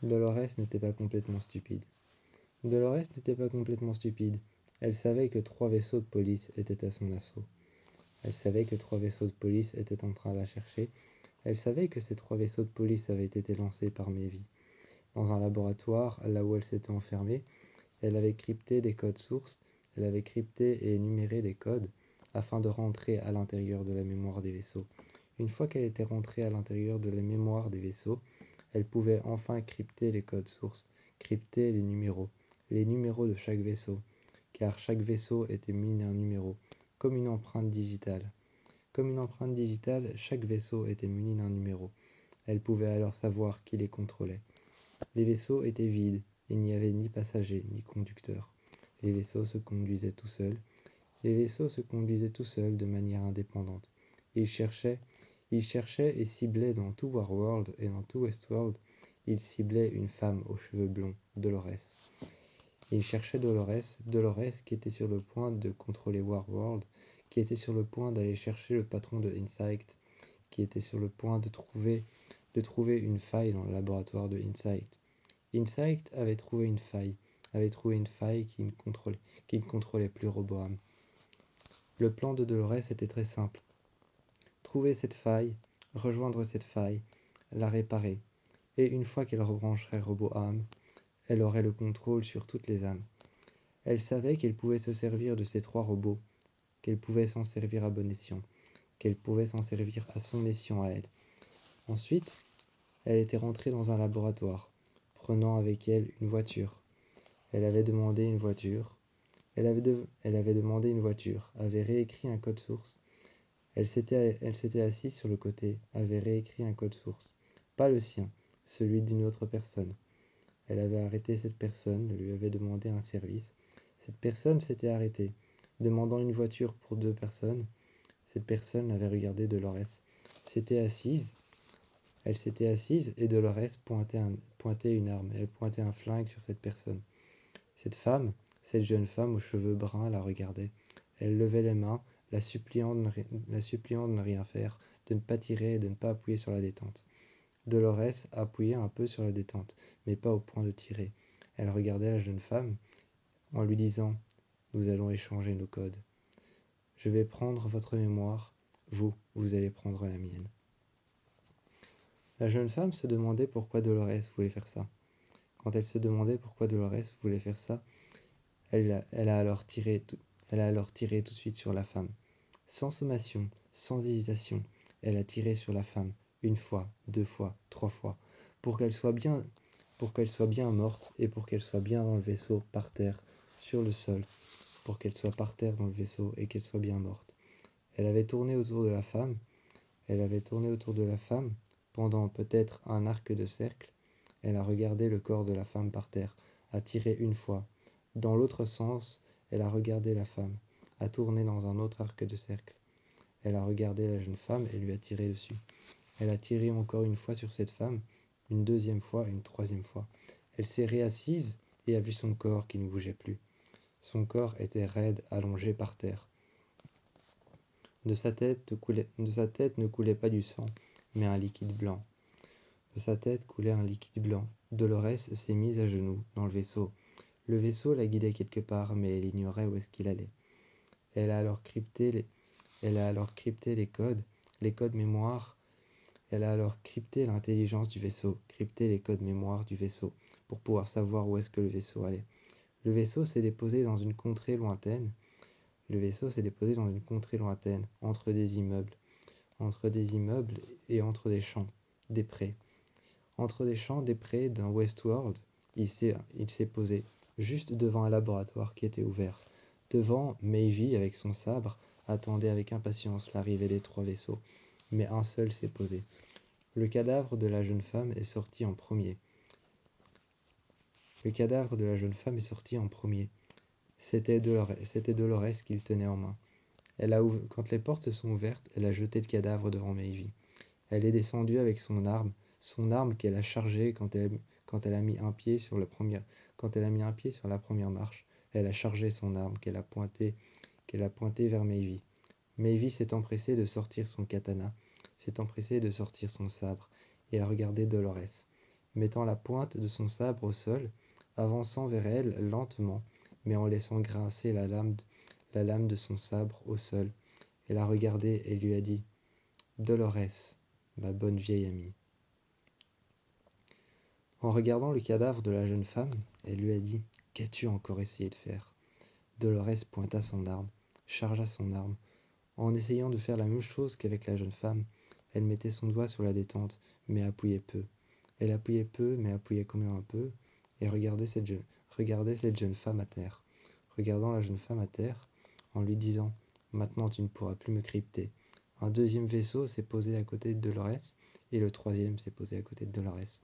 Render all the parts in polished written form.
Dolores n'était pas complètement stupide. Dolores n'était pas complètement stupide. Elle savait que 3 vaisseaux de police étaient à son assaut. Elle savait que 3 vaisseaux de police étaient en train de la chercher. Elle savait que ces 3 vaisseaux de police avaient été lancés par Maevy. Dans un laboratoire, là où elle s'était enfermée, elle avait crypté des codes sources, elle avait crypté et énuméré des codes afin de rentrer à l'intérieur de la mémoire des vaisseaux. Une fois qu'elle était rentrée à l'intérieur de la mémoire des vaisseaux, elle pouvait enfin crypter les codes sources, crypter les numéros de chaque vaisseau, car chaque vaisseau était muni d'un numéro, comme une empreinte digitale. Comme une empreinte digitale, chaque vaisseau était muni d'un numéro. Elle pouvait alors savoir qui les contrôlait. Les vaisseaux étaient vides, il n'y avait ni passagers ni conducteurs. Les vaisseaux se conduisaient tout seuls. Les vaisseaux se conduisaient tout seuls de manière indépendante. Ils cherchaient et ciblaient dans tout Warworld et dans tout Westworld. Ils ciblaient une femme aux cheveux blonds, Dolores. Ils cherchaient Dolores qui était sur le point de contrôler Warworld, qui était sur le point d'aller chercher le patron de Insight, qui était sur le point de trouver une faille dans le laboratoire de Insight. Insight avait trouvé une faille qui ne contrôlait plus Roboam. Le plan de Dolores était très simple. Trouver cette faille, rejoindre cette faille, la réparer. Et une fois qu'elle rebrancherait Roboam, elle aurait le contrôle sur toutes les âmes. Elle savait qu'elle pouvait se servir de ces 3 robots, qu'elle pouvait s'en servir à bon escient, qu'elle pouvait s'en servir à son escient à elle. Ensuite, elle était rentrée dans un laboratoire, prenant avec elle une voiture. Elle avait demandé une voiture. Elle avait demandé une voiture, avait réécrit un code source. Elle s'était assise sur le côté, avait réécrit un code source. Pas le sien, celui d'une autre personne. Elle avait arrêté cette personne, lui avait demandé un service. Cette personne s'était arrêtée, demandant une voiture pour 2 personnes. Cette personne avait regardé Dolores. Elle s'était assise et Dolores pointait une arme. Elle pointait un flingue sur cette personne. Cette jeune femme aux cheveux bruns la regardait. Elle levait les mains, la suppliant de ne rien faire, de ne pas tirer et de ne pas appuyer sur la détente. Dolores appuyait un peu sur la détente, mais pas au point de tirer. Elle regardait la jeune femme en lui disant « Nous allons échanger nos codes. Je vais prendre votre mémoire, vous allez prendre la mienne. » La jeune femme se demandait pourquoi Dolores voulait faire ça. Quand elle se demandait pourquoi Dolores voulait faire ça, elle a alors tiré tout de suite sur la femme. Sans sommation, sans hésitation, elle a tiré sur la femme, 1 fois, 2 fois, 3 fois, pour qu'elle soit bien morte et pour qu'elle soit bien dans le vaisseau, par terre, sur le sol, pour qu'elle soit par terre dans le vaisseau et qu'elle soit bien morte. Elle avait tourné autour de la femme pendant peut-être un arc de cercle. Elle a regardé le corps de la femme par terre, a tiré 1 fois. Dans l'autre sens, elle a regardé la femme, a tourné dans un autre arc de cercle. Elle a regardé la jeune femme et lui a tiré dessus. Elle a tiré encore 1 fois sur cette femme, une 2e fois, une 3e fois. Elle s'est réassise et a vu son corps qui ne bougeait plus. Son corps était raide, allongé par terre. De sa tête ne coulait pas du sang, mais un liquide blanc. De sa tête coulait un liquide blanc. Dolores s'est mise à genoux dans le vaisseau. Le vaisseau la guidait quelque part, mais elle ignorait où est-ce qu'il allait. Elle a alors crypté les codes mémoire. Elle a alors crypté l'intelligence du vaisseau, crypté les codes mémoire du vaisseau, pour pouvoir savoir où est-ce que le vaisseau allait. Le vaisseau s'est déposé dans une contrée lointaine. Entre des immeubles et entre des champs, des prés. Entre des champs, des prés d'un Westworld, il s'est posé, juste devant un laboratoire qui était ouvert. Devant, Maevy, avec son sabre, attendait avec impatience l'arrivée des 3 vaisseaux. Mais un seul s'est posé. Le cadavre de la jeune femme est sorti en premier. C'était Dolores qu'il tenait en main. Quand les portes se sont ouvertes, elle a jeté le cadavre devant Maevy. Elle est descendue avec son arme qu'elle a chargée quand elle a mis un pied sur la première marche. Elle a chargé son arme qu'elle a pointée vers Maevy. Maevy s'est empressée de sortir son katana, s'est empressée de sortir son sabre et a regardé Dolores. mettant la pointe de son sabre au sol, avançant vers elle lentement, mais en laissant grincer la lame de son sabre au sol. Elle l'a regardé et lui a dit « Dolores, ma bonne vieille amie. » En regardant le cadavre de la jeune femme, elle lui a dit « Qu'as-tu encore essayé de faire ?» Dolores pointa son arme, chargea son arme. En essayant de faire la même chose qu'avec la jeune femme, elle mettait son doigt sur la détente, mais appuyait peu. Elle appuyait peu, mais appuyait quand même un peu, et regardait cette jeune femme à terre. Regardant la jeune femme à terre, en lui disant « Maintenant tu ne pourras plus me crypter ». Un deuxième vaisseau s'est posé à côté de Dolores, et le troisième s'est posé à côté de Dolores,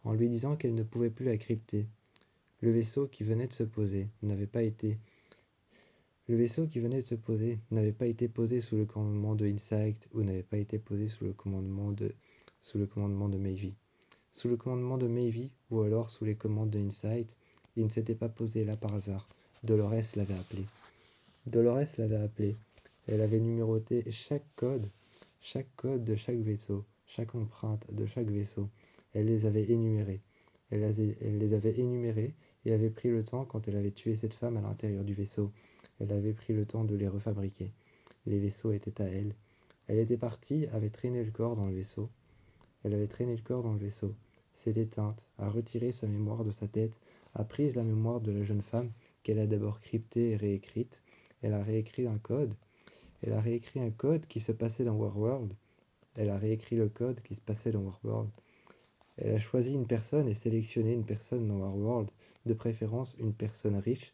en lui disant qu'elle ne pouvait plus la crypter. Le vaisseau qui venait de se poser n'avait pas été posé sous le commandement de Insight ou n'avait pas été posé sous le commandement de Mayvi. Sous le commandement de Mayvi ou alors sous les commandes de Insight, il ne s'était pas posé là par hasard. Dolores l'avait appelé. Elle avait numéroté chaque code de chaque vaisseau, chaque empreinte de chaque vaisseau. Elle les avait énumérés. Elle les avait énumérés et avait pris le temps, quand elle avait tué cette femme à l'intérieur du vaisseau, elle avait pris le temps de les refabriquer. Les vaisseaux étaient à elle. Elle était partie, avait traîné le corps dans le vaisseau. S'est éteinte, a retiré sa mémoire de sa tête, a pris la mémoire de la jeune femme qu'elle a d'abord cryptée et réécrite. Elle a réécrit un code. Qui se passait dans Warworld. Elle a réécrit le code qui se passait dans Warworld. Elle a choisi une personne et sélectionné une personne dans Warworld, de préférence une personne riche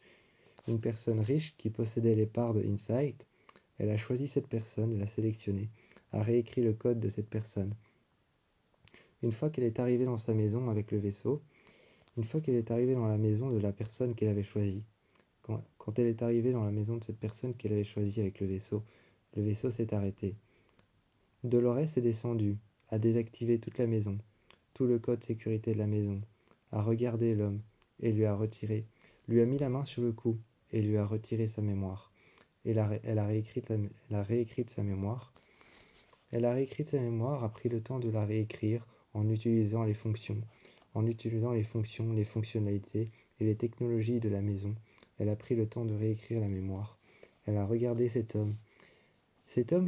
qui possédait les parts de Insight. Elle a choisi cette personne, l'a sélectionnée, a réécrit le code de cette personne. Une fois qu'elle est arrivée dans sa maison avec le vaisseau, une fois qu'elle est arrivée dans la maison de la personne qu'elle avait choisie, quand elle est arrivée dans la maison de cette personne qu'elle avait choisie avec le vaisseau s'est arrêté. Dolores est descendue, a désactivé toute la maison, tout le code sécurité de la maison, a regardé l'homme et lui a mis la main sur le cou et lui a retiré sa mémoire. Elle a réécrit sa mémoire. Elle a réécrit sa mémoire, a pris le temps de la réécrire en utilisant les fonctions, les fonctionnalités et les technologies de la maison. Elle a pris le temps de réécrire la mémoire. Elle a regardé cet homme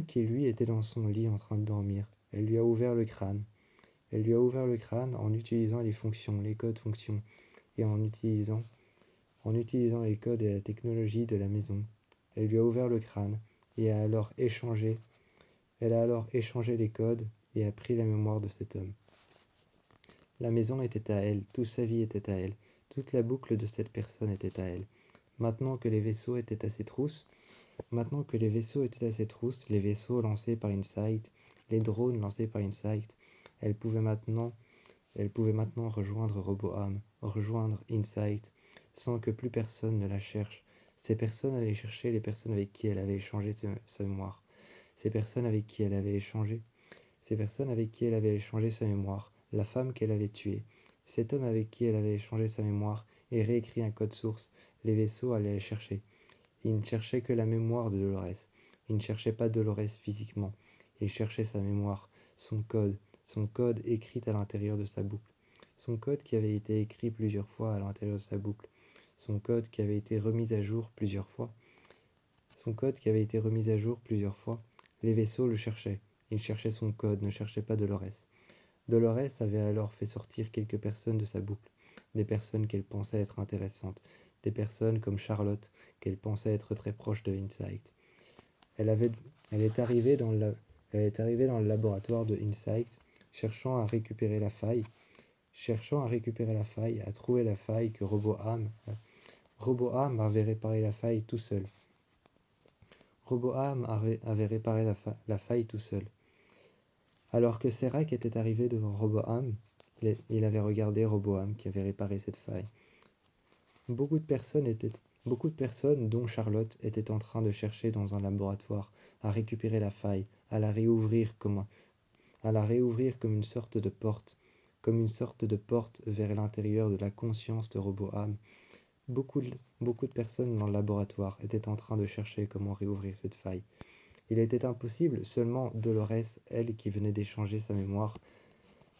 qui, lui, était dans son lit en train de dormir. Elle lui a ouvert le crâne. En utilisant les fonctions, les codes fonctions, et en utilisant les codes et la technologie de la maison. Elle lui a ouvert le crâne et a alors échangé les codes et a pris la mémoire de cet homme. La maison était à elle, toute sa vie était à elle, toute la boucle de cette personne était à elle. Maintenant que les vaisseaux étaient à ses trousses, les vaisseaux lancés par Insight, les drones lancés par Insight, elle pouvait maintenant rejoindre Roboham, rejoindre Insight, sans que plus personne ne la cherche. Ces personnes allaient chercher les personnes avec qui elle avait échangé sa mémoire. Ces personnes avec qui elle avait échangé sa mémoire, la femme qu'elle avait tuée, cet homme avec qui elle avait échangé sa mémoire et réécrit un code source. Les vaisseaux allaient les chercher. Ils ne cherchaient que la mémoire de Dolores. Ils ne cherchaient pas Dolores physiquement. Ils cherchaient sa mémoire, son code écrit à l'intérieur de sa boucle. Son code qui avait été écrit plusieurs fois à l'intérieur de sa boucle. Son code qui avait été remis à jour plusieurs fois. Les vaisseaux le cherchaient. Ils cherchaient son code, ne cherchaient pas Dolores. Dolores avait alors fait sortir quelques personnes de sa boucle, des personnes qu'elle pensait être intéressantes, des personnes comme Charlotte, qu'elle pensait être très proche de Insight. Elle est arrivée dans le laboratoire de Insight, cherchant à récupérer la faille, à trouver la faille que Roboham avait réparé la faille tout seul. Avait réparé la faille tout seul. Alors que Serac était arrivé devant Roboham, il avait regardé Roboham qui avait réparé cette faille. Beaucoup de personnes, dont Charlotte, étaient en train de chercher dans un laboratoire à récupérer la faille, à la réouvrir comme une sorte de porte, vers l'intérieur de la conscience de Roboham. Beaucoup de personnes dans le laboratoire étaient en train de chercher comment réouvrir cette faille. Il était impossible, seulement Dolores, elle qui venait d'échanger sa mémoire,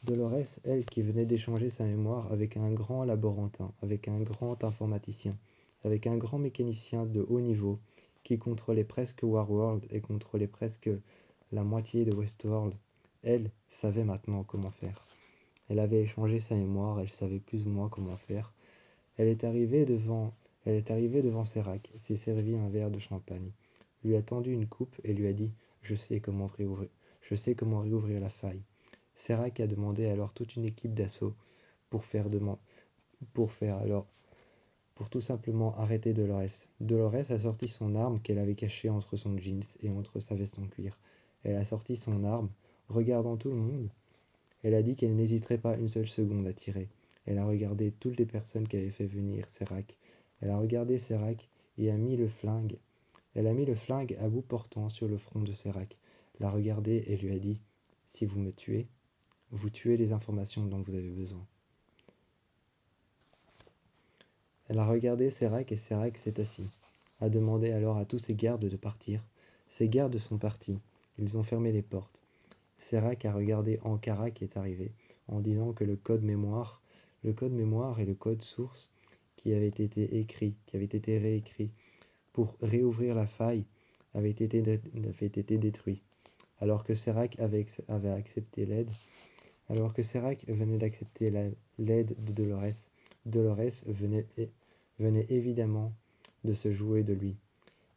Dolores, elle, qui venait d'échanger sa mémoire avec un grand laborantin, avec un grand informaticien, avec un grand mécanicien de haut niveau, qui contrôlait presque Warworld et contrôlait presque la moitié de Westworld, elle savait maintenant comment faire. Elle avait échangé sa mémoire, elle savait plus ou moins comment faire. Elle est arrivée devant Serac, s'est servi un verre de champagne, lui a tendu une coupe et lui a dit « je sais comment réouvrir la faille ». Serac a demandé alors toute une équipe d'assaut pour pour tout simplement arrêter Dolores. Dolores a sorti son arme qu'elle avait cachée entre son jeans et entre sa veste en cuir. Elle a sorti son arme, regardant tout le monde. Elle a dit qu'elle n'hésiterait pas une seule seconde à tirer. Elle a regardé toutes les personnes qui avaient fait venir Serac. Elle a regardé Serac et a mis le flingue. Elle a mis le flingue à bout portant sur le front de Serac, l'a regardé et lui a dit « Si vous me tuez, vous tuez les informations dont vous avez besoin. » Elle a regardé Serac et Serac s'est assis, a demandé alors à tous ses gardes de partir. Ses gardes sont partis, ils ont fermé les portes. Serac a regardé Ankara qui est arrivé, en disant que le code mémoire et le code source qui avait été écrit, qui avait été réécrit pour réouvrir la faille, avait été détruit. Alors que Serac avait accepté l'aide, alors que Serac venait d'accepter l'aide de Dolores, Dolores venait évidemment de se jouer de lui.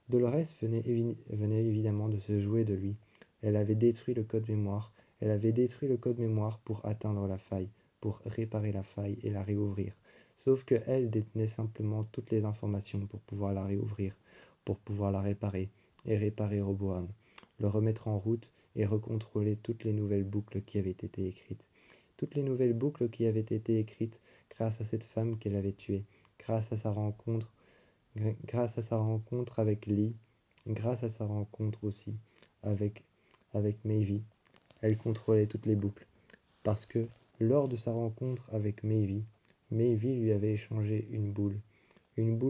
Dolores venait évidemment de se jouer de lui. Elle avait détruit le code mémoire. Elle avait détruit le code mémoire pour atteindre la faille, pour réparer la faille et la réouvrir. Sauf que elle détenait simplement toutes les informations pour pouvoir la réouvrir, pour pouvoir la réparer, et réparer Roboam, le remettre en route et recontrôler toutes les nouvelles boucles qui avaient été écrites. Toutes les nouvelles boucles qui avaient été écrites grâce à cette femme qu'elle avait tuée, grâce à sa rencontre avec Lee, grâce à sa rencontre aussi avec, avec Maevy, elle contrôlait toutes les boucles. Parce que lors de sa rencontre avec Maevy, Maevy lui avait échangé une boule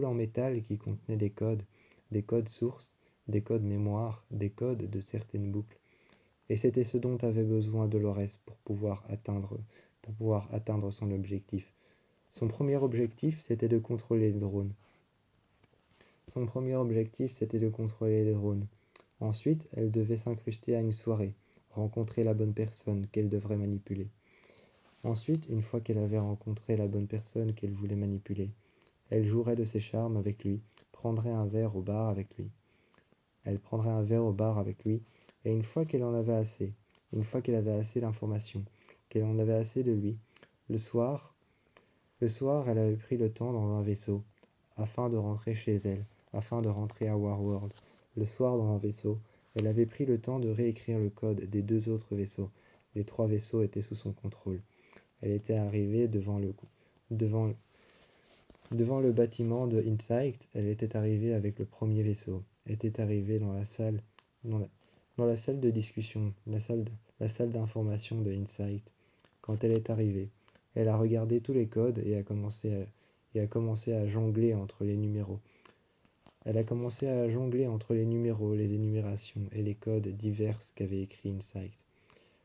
en métal qui contenait des codes sources, des codes mémoire, des codes de certaines boucles. Et c'était ce dont avait besoin Dolores pour pouvoir atteindre son objectif. Son premier objectif, c'était de contrôler les drones. Ensuite, elle devait s'incruster à une soirée, rencontrer la bonne personne qu'elle devrait manipuler. Ensuite, une fois qu'elle avait rencontré la bonne personne qu'elle voulait manipuler, elle jouerait de ses charmes avec lui, prendrait un verre au bar avec lui. Et une fois qu'elle en avait assez, une fois qu'elle avait assez d'informations, qu'elle en avait assez de lui, le soir, elle avait pris le temps dans un vaisseau, afin de rentrer chez elle, afin de rentrer à Warworld. Le soir, dans un vaisseau, elle avait pris le temps de réécrire le code des deux autres vaisseaux. Les trois vaisseaux étaient sous son contrôle. Elle était arrivée devant le bâtiment de Insight. Elle était arrivée avec le premier vaisseau. Elle était arrivée dans la salle, dans la salle de discussion, la salle d'information de Insight. Quand elle est arrivée, elle a regardé tous les codes et a commencé à jongler entre les numéros. Elle a commencé à jongler entre les numéros, les énumérations et les codes divers qu'avait écrit Insight.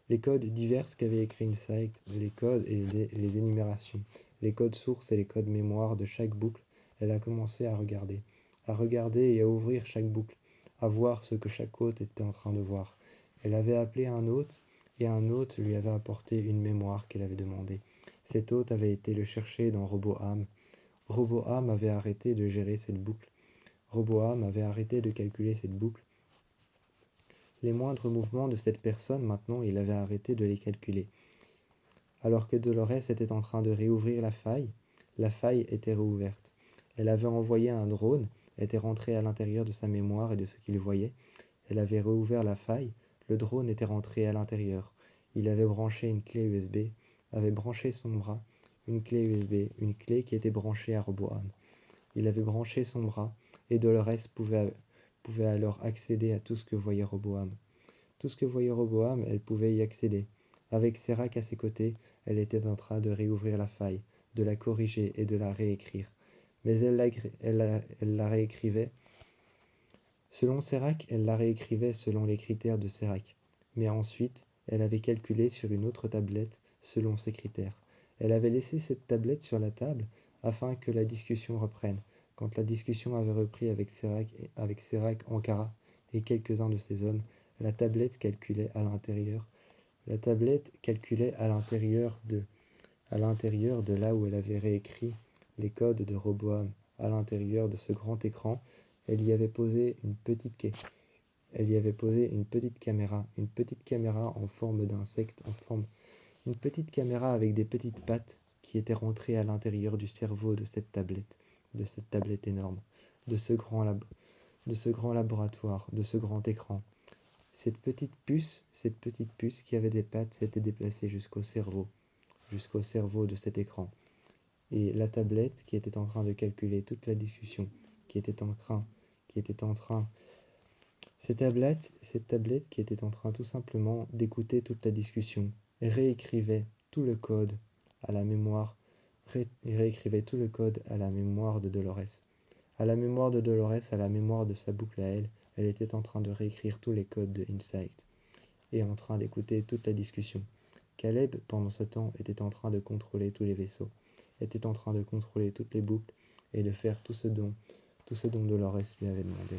Les codes divers qu'avait écrit Insight, les codes et les énumérations, les codes sources et les codes mémoire de chaque boucle, elle a commencé à regarder et à ouvrir chaque boucle, à voir ce que chaque hôte était en train de voir. Elle avait appelé un hôte et un hôte lui avait apporté une mémoire qu'elle avait demandée. Cet hôte avait été le chercher dans Roboam. Roboam avait arrêté de gérer cette boucle. Roboam avait arrêté de calculer cette boucle. Les moindres mouvements de cette personne, maintenant, il avait arrêté de les calculer. Alors que Dolores était en train de réouvrir la faille était réouverte. Elle avait envoyé un drone, était rentré à l'intérieur de sa mémoire et de ce qu'il voyait. Elle avait réouvert la faille, le drone était rentré à l'intérieur. Il avait branché une clé USB, avait branché son bras, une clé USB, une clé qui était branchée à Roboam. Il avait branché son bras, et Dolores pouvait alors accéder à tout ce que voyait Roboam. Tout ce que voyait Roboam, elle pouvait y accéder. Avec Serac à ses côtés, elle était en train de réouvrir la faille, de la corriger et de la réécrire. Mais elle la réécrivait. Selon Serac, elle la réécrivait selon les critères de Serac. Mais ensuite, elle avait calculé sur une autre tablette selon ses critères. Elle avait laissé cette tablette sur la table afin que la discussion reprenne. Quand la discussion avait repris avec Serac, Ankara et quelques-uns de ses hommes, la tablette calculait à l'intérieur à l'intérieur de là où elle avait réécrit les codes de Roboam. À l'intérieur de ce grand écran, elle y avait posé une petite caméra en forme d'insecte, une petite caméra avec des petites pattes qui était rentrée à l'intérieur du cerveau de cette tablette énorme, de ce grand laboratoire, de ce grand écran. Cette petite puce qui avait des pattes s'était déplacée jusqu'au cerveau de cet écran. Et la tablette qui était en train de calculer toute la discussion, qui était en train cette tablette qui était en train tout simplement d'écouter toute la discussion, réécrivait tout le code à la mémoire, réécrivait tout le code à la mémoire de Dolores. À la mémoire de Dolores, à la mémoire de sa boucle à elle, elle était en train de réécrire tous les codes de Insight et en train d'écouter toute la discussion. Caleb, pendant ce temps, était en train de contrôler tous les vaisseaux, était en train de contrôler toutes les boucles et de faire tout ce dont Dolores lui avait demandé.